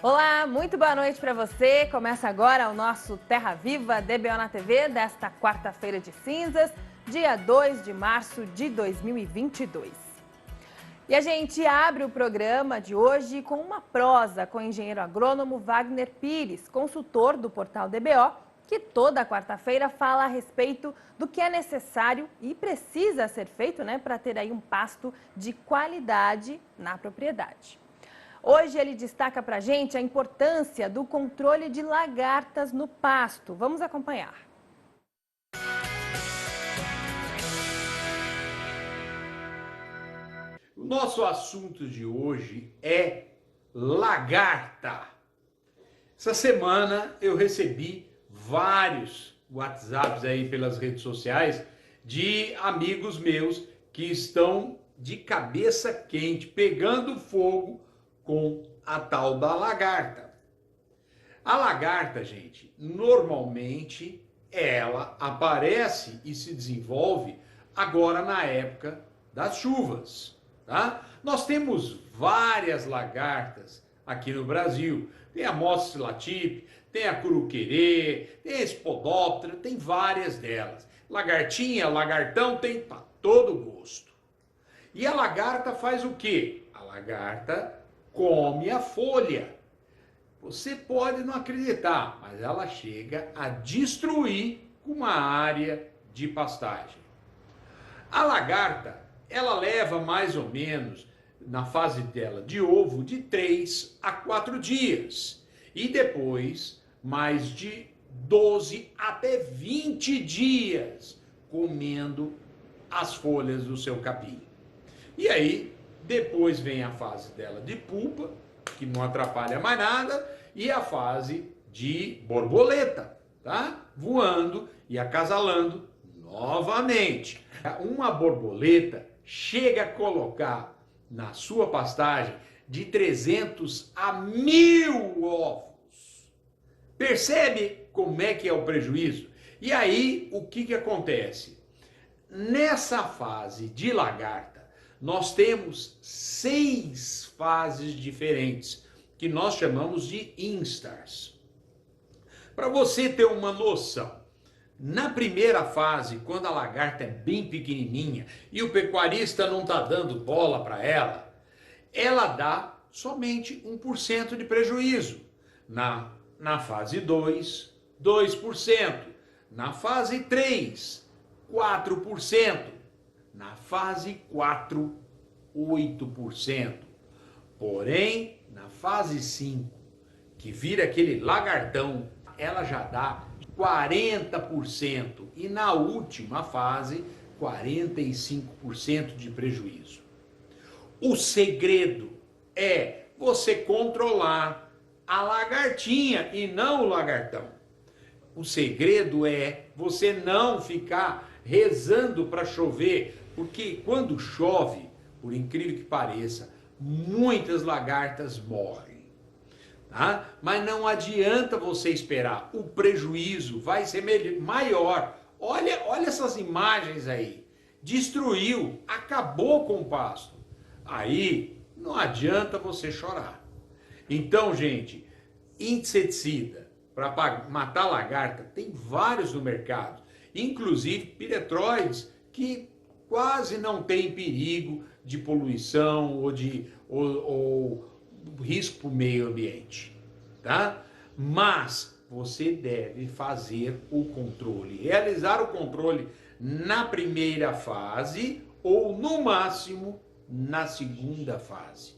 Olá, muito boa noite para você. Começa agora o nosso Terra Viva DBO na TV desta quarta-feira de cinzas, dia 2 de março de 2022. E a gente abre o programa de hoje com uma prosa com o engenheiro agrônomo Wagner Pires, consultor do portal DBO, que toda quarta-feira fala a respeito do que é necessário e precisa ser feito, para ter aí um pasto de qualidade na propriedade. Hoje ele destaca para a gente a importância do controle de lagartas no pasto. Vamos acompanhar. O nosso assunto de hoje é lagarta. Essa semana eu recebi vários WhatsApps aí pelas redes sociais de amigos meus que estão de cabeça quente, pegando fogo com a tal da lagarta. A lagarta, gente, normalmente ela aparece e se desenvolve agora na época das chuvas, tá? Nós temos várias lagartas aqui no Brasil. Tem a Mossis latipe, tem a curuquerê, tem a espodóptera, tem várias delas. Lagartinha, lagartão, tem para todo gosto. E a lagarta faz o quê? A lagarta come a folha. Você pode não acreditar, mas ela chega a destruir uma área de pastagem. A lagarta, ela leva mais ou menos, na fase dela de ovo, de 3 a 4 dias. E depois, mais de 12 até 20 dias comendo as folhas do seu capim. E aí, depois vem a fase dela de pupa, que não atrapalha mais nada, e a fase de borboleta, tá? Voando e acasalando novamente. Uma borboleta chega a colocar na sua pastagem de 300 a 1000 ovos. Percebe como é que é o prejuízo? E aí, o que acontece? Nessa fase de lagarta, nós temos 6 fases diferentes, que nós chamamos de instars. Para você ter uma noção, na primeira fase, quando a lagarta é bem pequenininha e o pecuarista não está dando bola para ela, ela dá somente 1% de prejuízo. Na fase 2, 2%. Na fase 3, 4%. Na fase 4, 8%. Porém, na fase 5, que vira aquele lagartão, ela já dá 40%. E na última fase, 45% de prejuízo. O segredo é você controlar a lagartinha e não o lagartão. O segredo é você não ficar rezando para chover, porque quando chove, por incrível que pareça, muitas lagartas morrem, tá? Mas não adianta você esperar, o prejuízo vai ser maior. Olha essas imagens aí, destruiu, acabou com o pasto. Aí não adianta você chorar. Então, gente, inseticida para matar lagarta tem vários no mercado, inclusive piretroides, que quase não tem perigo de poluição ou risco para o meio ambiente, tá? Mas você deve fazer o controle, realizar o controle na primeira fase ou no máximo na segunda fase,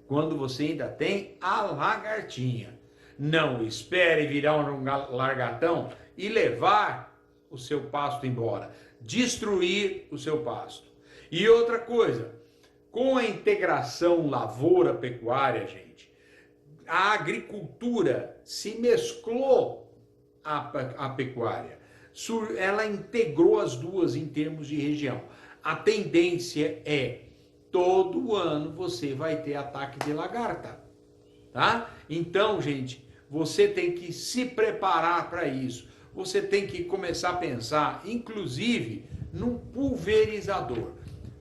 quando você ainda tem a lagartinha. Não espere virar um lagartão e levar o seu pasto embora, destruir o seu pasto. E outra coisa, com a integração lavoura-pecuária, gente, a agricultura se mesclou à pecuária. Ela integrou as duas em termos de região. A tendência é, todo ano você vai ter ataque de lagarta, tá? Então, gente, você tem que se preparar para isso. Você tem que começar a pensar, inclusive, num pulverizador.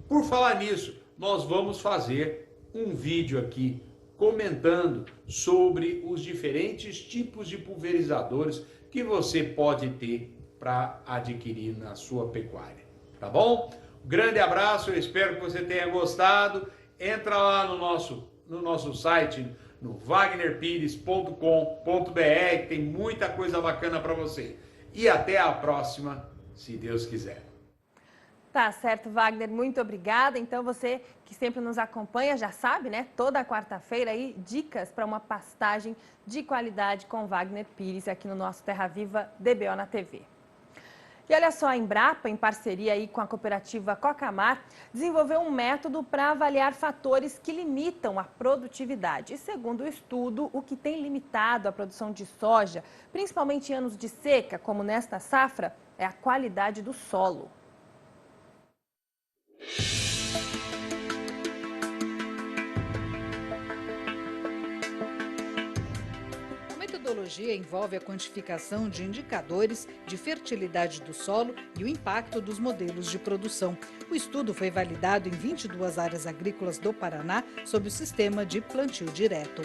Por falar nisso, nós vamos fazer um vídeo aqui comentando sobre os diferentes tipos de pulverizadores que você pode ter para adquirir na sua pecuária, tá bom? Grande abraço, eu espero que você tenha gostado. Entra lá no nosso site, no wagnerpires.com.br, que tem muita coisa bacana para você. E até a próxima, se Deus quiser. Tá certo, Wagner, muito obrigada. Então você que sempre nos acompanha já sabe, né? Toda quarta-feira aí, dicas para uma pastagem de qualidade com Wagner Pires aqui no nosso Terra Viva DBO na TV. E olha só, a Embrapa, em parceria aí com a cooperativa Cocamar, desenvolveu um método para avaliar fatores que limitam a produtividade. E segundo o estudo, o que tem limitado a produção de soja, principalmente em anos de seca, como nesta safra, é a qualidade do solo. A metodologia envolve a quantificação de indicadores de fertilidade do solo e o impacto dos modelos de produção. O estudo foi validado em 22 áreas agrícolas do Paraná sob o sistema de plantio direto.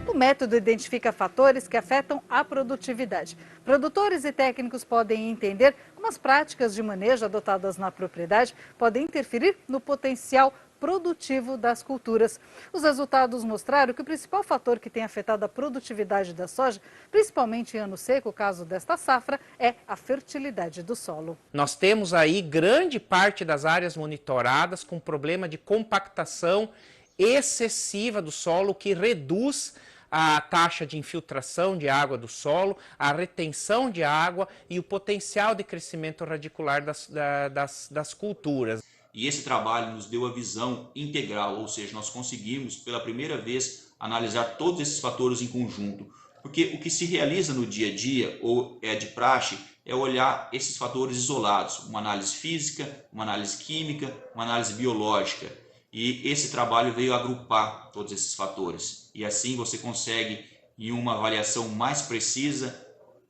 O método identifica fatores que afetam a produtividade. Produtores e técnicos podem entender como as práticas de manejo adotadas na propriedade podem interferir no potencial produtivo das culturas. Os resultados mostraram que o principal fator que tem afetado a produtividade da soja, principalmente em ano seco, o caso desta safra, é a fertilidade do solo. Nós temos aí grande parte das áreas monitoradas com problema de compactação excessiva do solo, que reduz a taxa de infiltração de água do solo, a retenção de água e o potencial de crescimento radicular das culturas. E esse trabalho nos deu a visão integral, ou seja, nós conseguimos pela primeira vez analisar todos esses fatores em conjunto. Porque o que se realiza no dia a dia, ou é de praxe, é olhar esses fatores isolados, uma análise física, uma análise química, uma análise biológica. E esse trabalho veio agrupar todos esses fatores. E assim você consegue, em uma avaliação mais precisa,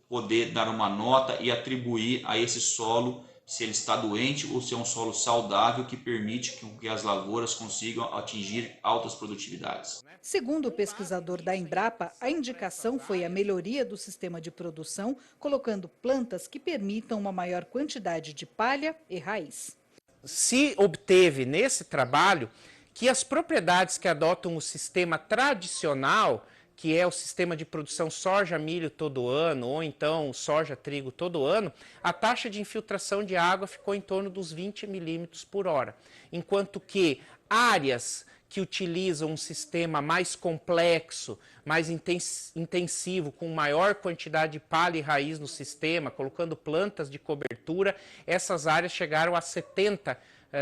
poder dar uma nota e atribuir a esse solo se ele está doente ou se é um solo saudável que permite que as lavouras consigam atingir altas produtividades. Segundo o pesquisador da Embrapa, a indicação foi a melhoria do sistema de produção, colocando plantas que permitam uma maior quantidade de palha e raiz. Se obteve nesse trabalho que as propriedades que adotam o sistema tradicional, que é o sistema de produção soja-milho todo ano, ou então soja-trigo todo ano, a taxa de infiltração de água ficou em torno dos 20 milímetros por hora. Enquanto que áreas que utilizam um sistema mais complexo, mais intensivo, com maior quantidade de palha e raiz no sistema, colocando plantas de cobertura, essas áreas chegaram a 70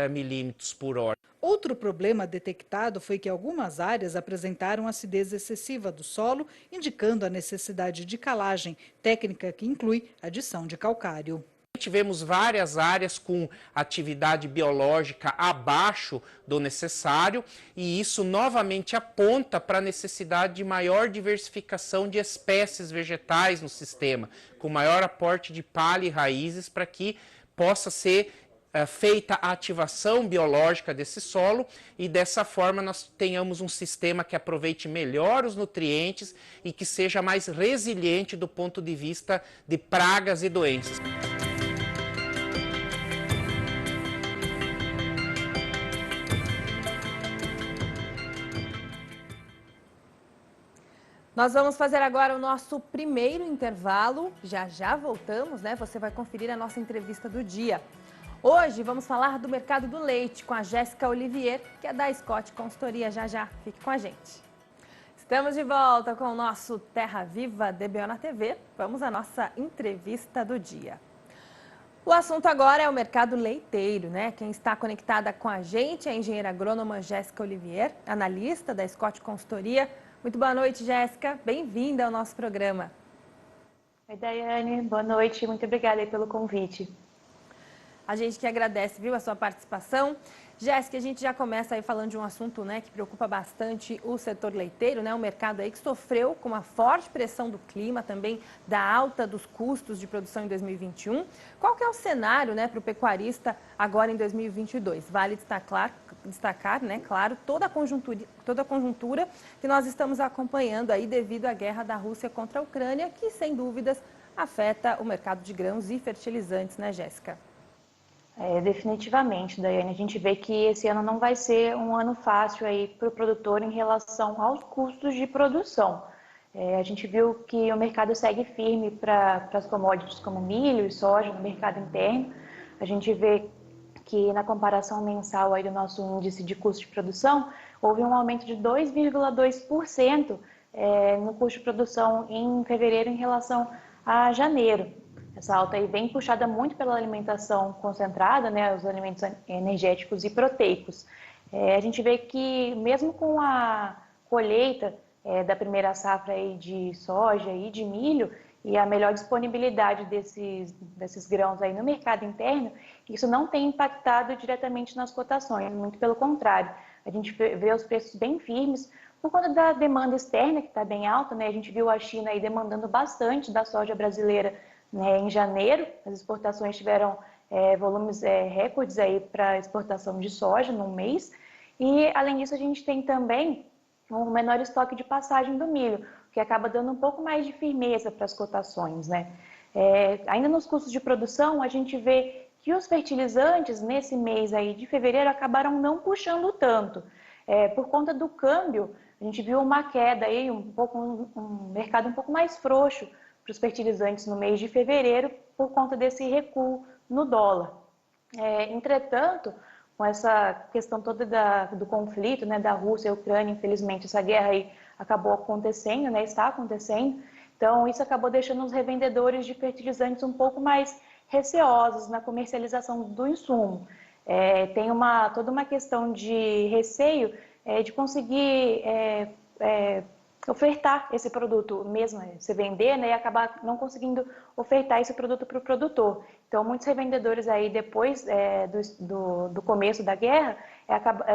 milímetros por hora. Outro problema detectado foi que algumas áreas apresentaram acidez excessiva do solo, indicando a necessidade de calagem, técnica que inclui adição de calcário. Tivemos várias áreas com atividade biológica abaixo do necessário e isso novamente aponta para a necessidade de maior diversificação de espécies vegetais no sistema, com maior aporte de palha e raízes para que possa ser feita a ativação biológica desse solo e dessa forma nós tenhamos um sistema que aproveite melhor os nutrientes e que seja mais resiliente do ponto de vista de pragas e doenças. Nós vamos fazer agora o nosso primeiro intervalo. Já já voltamos, né? Você vai conferir a nossa entrevista do dia. Hoje vamos falar do mercado do leite com a Jéssica Olivier, que é da Scott Consultoria. Já já, fique com a gente. Estamos de volta com o nosso Terra Viva DBO na TV. Vamos à nossa entrevista do dia. O assunto agora é o mercado leiteiro, né? Quem está conectada com a gente é a engenheira agrônoma Jéssica Olivier, analista da Scott Consultoria. Muito boa noite, Jéssica. Bem-vinda ao nosso programa. Oi, Daiane. Boa noite. Muito obrigada aí pelo convite. A gente que agradece, viu, a sua participação. Jéssica, a gente já começa aí falando de um assunto, né, que preocupa bastante o setor leiteiro, né? O mercado aí que sofreu com uma forte pressão do clima, também da alta dos custos de produção em 2021. Qual que é o cenário, né, para o pecuarista agora em 2022? Vale destacar, né, claro, toda a conjuntura que nós estamos acompanhando aí devido à guerra da Rússia contra a Ucrânia, que sem dúvidas afeta o mercado de grãos e fertilizantes, né, Jéssica? Definitivamente, Daiane. A gente vê que esse ano não vai ser um ano fácil aí para o produtor em relação aos custos de produção. A gente viu que o mercado segue firme para as commodities como milho e soja no mercado interno. A gente vê que na comparação mensal aí do nosso índice de custo de produção, houve um aumento de 2,2% no custo de produção em fevereiro em relação a janeiro. Essa alta aí vem puxada muito pela alimentação concentrada, né, os alimentos energéticos e proteicos. A gente vê que mesmo com a colheita da primeira safra aí de soja e de milho e a melhor disponibilidade desses grãos aí no mercado interno, isso não tem impactado diretamente nas cotações, muito pelo contrário. A gente vê os preços bem firmes por conta da demanda externa, que está bem alta, né? A gente viu a China aí demandando bastante da soja brasileira, né, em janeiro. As exportações tiveram volumes recordes aí para exportação de soja no mês. E, além disso, a gente tem também um menor estoque de passagem do milho, que acaba dando um pouco mais de firmeza para as cotações, né? Ainda nos custos de produção, a gente vê que os fertilizantes, nesse mês aí de fevereiro, acabaram não puxando tanto. Por conta do câmbio, a gente viu uma queda aí, um mercado um pouco mais frouxo para os fertilizantes no mês de fevereiro, por conta desse recuo no dólar. Entretanto, com essa questão toda do conflito, né, da Rússia e Ucrânia, infelizmente essa guerra aí acabou acontecendo, né, está acontecendo, então isso acabou deixando os revendedores de fertilizantes um pouco mais receosos na comercialização do insumo. Tem toda uma questão de receio de conseguir ofertar esse produto mesmo, se vender, né, e acabar não conseguindo ofertar esse produto para o produtor. Então, muitos revendedores aí, depois do começo da guerra,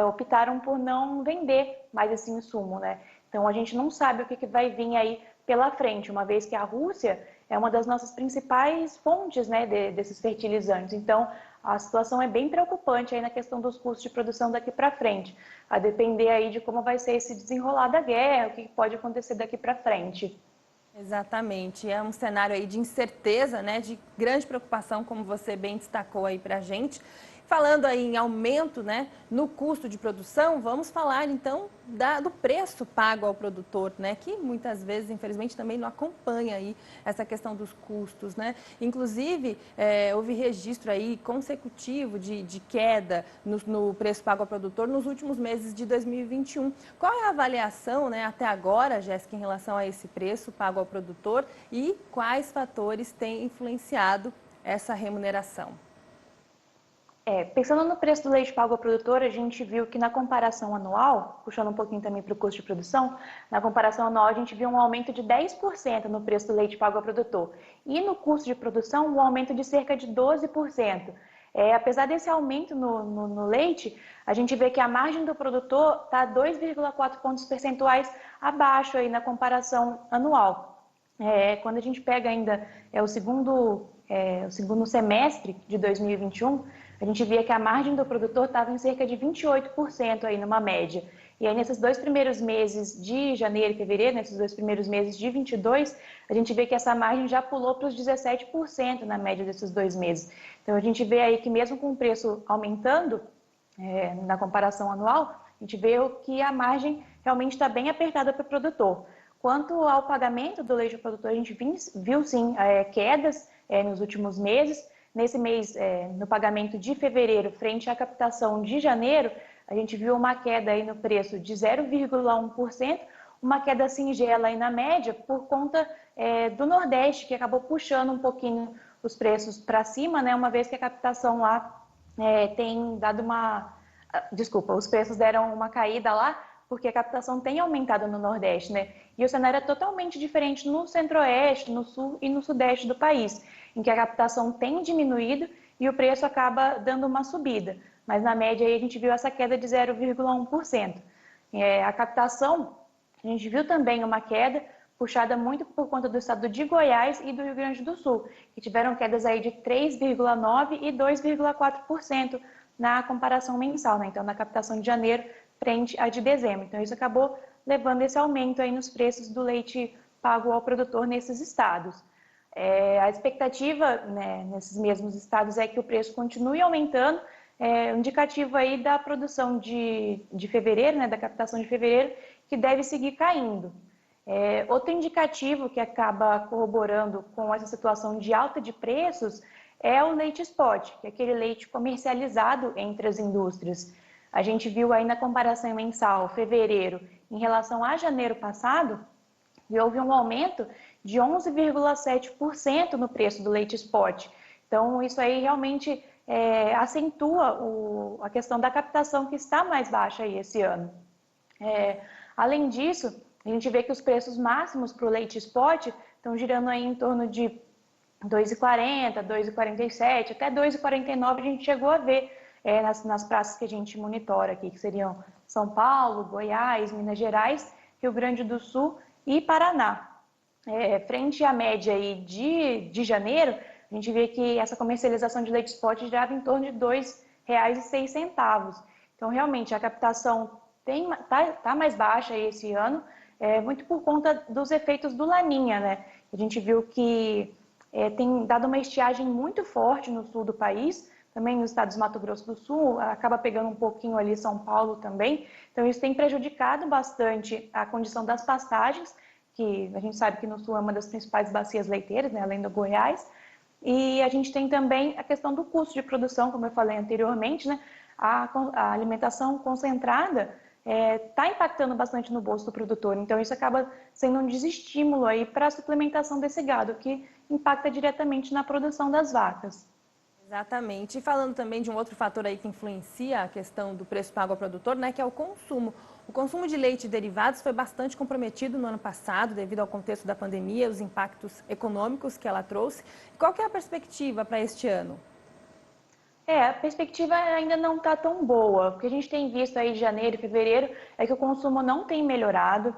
optaram por não vender mais esse insumo, né? Então, a gente não sabe o que vai vir aí pela frente, uma vez que a Rússia é uma das nossas principais fontes, né, desses fertilizantes. Então, a situação é bem preocupante aí na questão dos custos de produção daqui para frente, a depender aí de como vai ser esse desenrolar da guerra, o que pode acontecer daqui para frente. Exatamente, é um cenário aí de incerteza, né, de grande preocupação, como você bem destacou aí para a gente. Falando aí em aumento, né, no custo de produção, vamos falar então do preço pago ao produtor, né, que muitas vezes, infelizmente, também não acompanha aí essa questão dos custos, né. Inclusive, houve registro aí consecutivo de queda no preço pago ao produtor nos últimos meses de 2021. Qual é a avaliação, né, até agora, Jéssica, em relação a esse preço pago ao produtor e quais fatores têm influenciado essa remuneração? Pensando no preço do leite pago ao produtor, a gente viu que na comparação anual, puxando um pouquinho também para o custo de produção, na comparação anual a gente viu um aumento de 10% no preço do leite pago ao produtor. E no custo de produção, um aumento de cerca de 12%. Apesar desse aumento no leite, a gente vê que a margem do produtor está 2,4 pontos percentuais abaixo aí na comparação anual. Quando a gente pega ainda o segundo semestre de 2021, a gente via que a margem do produtor estava em cerca de 28% aí numa média. E aí nesses 2 primeiros meses de janeiro e fevereiro, nesses 2 primeiros meses de 22, a gente vê que essa margem já pulou para os 17% na média desses 2 meses. Então a gente vê aí que mesmo com o preço aumentando, na comparação anual, a gente vê que a margem realmente está bem apertada para o produtor. Quanto ao pagamento do leite ao produtor, a gente viu sim quedas nos últimos meses. Nesse mês, no pagamento de fevereiro, frente à captação de janeiro, a gente viu uma queda aí no preço de 0,1%, uma queda singela aí na média por conta do Nordeste, que acabou puxando um pouquinho os preços para cima, né? Uma vez que a captação lá tem dado os preços deram uma caída lá, porque a captação tem aumentado no Nordeste, né? E o cenário é totalmente diferente no Centro-Oeste, no Sul e no Sudeste do país, em que a captação tem diminuído e o preço acaba dando uma subida. Mas na média aí a gente viu essa queda de 0,1%. A captação, a gente viu também uma queda puxada muito por conta do estado de Goiás e do Rio Grande do Sul, que tiveram quedas aí de 3,9% e 2,4% na comparação mensal, né? Então, na captação de janeiro frente à de dezembro. Então, isso acabou levando esse aumento aí nos preços do leite pago ao produtor nesses estados. A expectativa, né, nesses mesmos estados é que o preço continue aumentando, indicativo aí da produção de fevereiro, né, da captação de fevereiro, que deve seguir caindo. Outro indicativo que acaba corroborando com essa situação de alta de preços é o leite spot, que é aquele leite comercializado entre as indústrias. A gente viu aí na comparação mensal, fevereiro, em relação a janeiro passado, e houve um aumento de 11,7% no preço do leite spot. Então, isso aí realmente acentua a questão da captação, que está mais baixa aí esse ano. Além disso, a gente vê que os preços máximos para o leite spot estão girando aí em torno de R$ 2,40, R$ 2,47, até R$ 2,49 a gente chegou a ver nas praças que a gente monitora aqui, que seriam São Paulo, Goiás, Minas Gerais, Rio Grande do Sul e Paraná. Frente à média aí de janeiro, a gente vê que essa comercialização de leite spot girava em torno de R$ 2,06. Então, realmente, a captação tá mais baixa aí esse ano, muito por conta dos efeitos do Laninha, né? A gente viu que tem dado uma estiagem muito forte no sul do país, também nos estados do Mato Grosso do Sul, acaba pegando um pouquinho ali São Paulo também. Então, isso tem prejudicado bastante a condição das pastagens, que a gente sabe que no sul é uma das principais bacias leiteiras, né, além do Goiás. E a gente tem também a questão do custo de produção, como eu falei anteriormente, né? A alimentação concentrada está impactando bastante no bolso do produtor. Então, isso acaba sendo um desestímulo aí para a suplementação desse gado, que impacta diretamente na produção das vacas. Exatamente. E falando também de um outro fator aí que influencia a questão do preço pago ao produtor, né, que é o consumo. O consumo de leite e derivados foi bastante comprometido no ano passado, devido ao contexto da pandemia, os impactos econômicos que ela trouxe. Qual que é a perspectiva para este ano? A perspectiva ainda não está tão boa. O que a gente tem visto aí de janeiro e fevereiro é que o consumo não tem melhorado,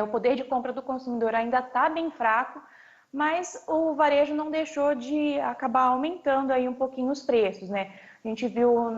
o poder de compra do consumidor ainda está bem fraco, mas o varejo não deixou de acabar aumentando aí um pouquinho os preços, né? A gente viu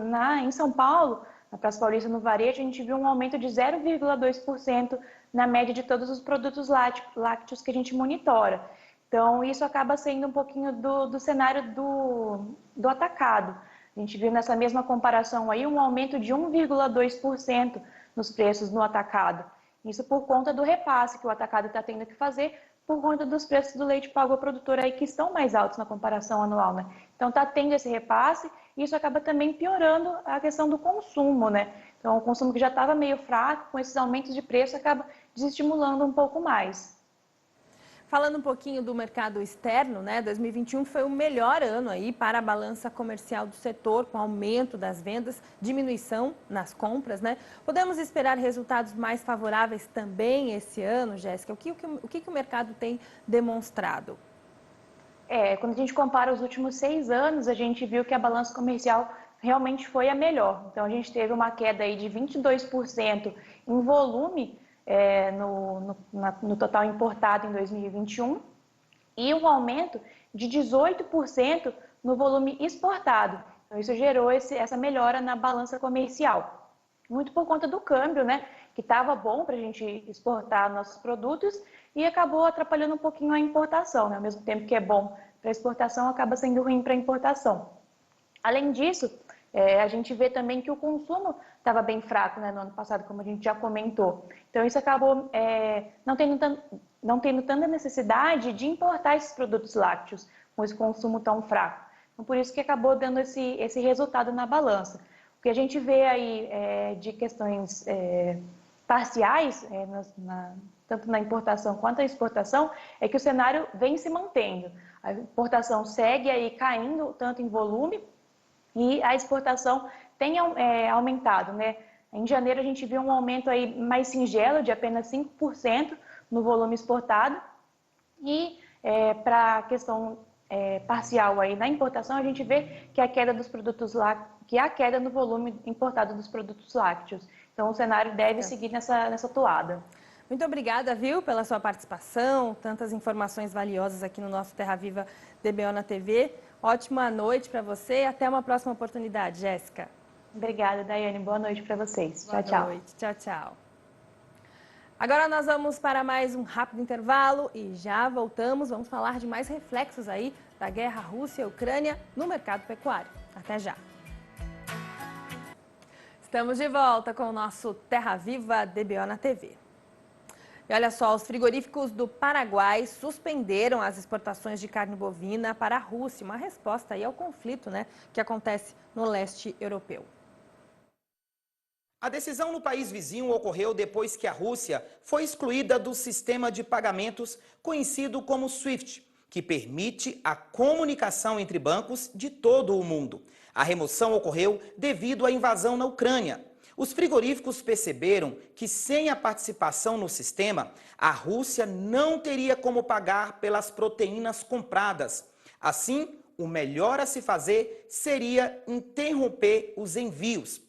em São Paulo, na Praça Paulista, no varejo, a gente viu um aumento de 0,2% na média de todos os produtos lácteos que a gente monitora. Então, isso acaba sendo um pouquinho do cenário do atacado. A gente viu nessa mesma comparação aí um aumento de 1,2% nos preços no atacado. Isso por conta do repasse que o atacado está tendo que fazer, por conta dos preços do leite pago ao produtor aí que estão mais altos na comparação anual, né? Então, está tendo esse repasse e isso acaba também piorando a questão do consumo, né? Então, o consumo que já estava meio fraco, com esses aumentos de preço, acaba desestimulando um pouco mais. Falando um pouquinho do mercado externo, né? 2021 foi o melhor ano aí para a balança comercial do setor, com aumento das vendas, diminuição nas compras, né? Podemos esperar resultados mais favoráveis também esse ano, Jéssica? O que o mercado tem demonstrado? Quando a gente compara os últimos 6 anos, a gente viu que a balança comercial realmente foi a melhor. Então, a gente teve uma queda aí de 22% em volume, no total importado em 2021 e um aumento de 18% no volume exportado. Então, isso gerou essa melhora na balança comercial. Muito por conta do câmbio, né? Que estava bom para a gente exportar nossos produtos e acabou atrapalhando um pouquinho a importação, né? Ao mesmo tempo que é bom para a exportação, acaba sendo ruim para a importação. Além disso, a gente vê também que o consumo estava bem fraco, né, no ano passado, como a gente já comentou. Então, isso acabou não tendo tanta necessidade de importar esses produtos lácteos com esse consumo tão fraco. Então, por isso que acabou dando esse resultado na balança. O que a gente vê aí de questões parciais, tanto na importação quanto na exportação, é que o cenário vem se mantendo. A importação segue aí caindo tanto em volume e a exportação tem aumentado, né? Em janeiro a gente viu um aumento aí mais singelo, de apenas 5% no volume exportado. E para a questão parcial aí na importação, a gente vê que a queda dos produtos lácteos, que há queda no volume importado dos produtos lácteos. Então o cenário deve seguir nessa toada. Muito obrigada, viu, pela sua participação, tantas informações valiosas aqui no nosso Terra Viva DBO na TV. Ótima noite para você e até uma próxima oportunidade, Jéssica. Obrigada, Daiane. Boa noite para vocês. Boa Tchau, tchau. noite. Tchau, tchau. Agora nós vamos para mais um rápido intervalo e já voltamos. Vamos falar de mais reflexos aí da guerra Rússia e Ucrânia no mercado pecuário. Até já. Estamos de volta com o nosso Terra Viva DBO na TV. E olha só, os frigoríficos do Paraguai suspenderam as exportações de carne bovina para a Rússia, uma resposta aí ao conflito, que acontece no leste europeu. A decisão no país vizinho ocorreu depois que a Rússia foi excluída do sistema de pagamentos conhecido como SWIFT, que permite a comunicação entre bancos de todo o mundo. A remoção ocorreu devido à invasão na Ucrânia. Os frigoríficos perceberam que, sem a participação no sistema, a Rússia não teria como pagar pelas proteínas compradas. Assim, o melhor a se fazer seria interromper os envios.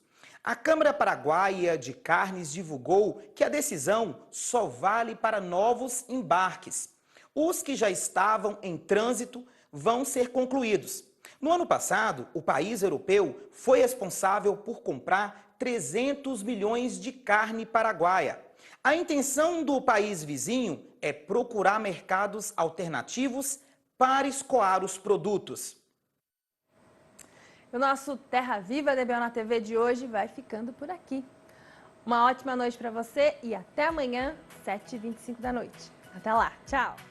A Câmara Paraguaia de Carnes divulgou que a decisão só vale para novos embarques. Os que já estavam em trânsito vão ser concluídos. No ano passado, o país europeu foi responsável por comprar 300 milhões de carne paraguaia. A intenção do país vizinho é procurar mercados alternativos para escoar os produtos. O nosso Terra Viva DBO na TV de hoje vai ficando por aqui. Uma ótima noite para você e até amanhã, 7h25 da noite. Até lá, tchau!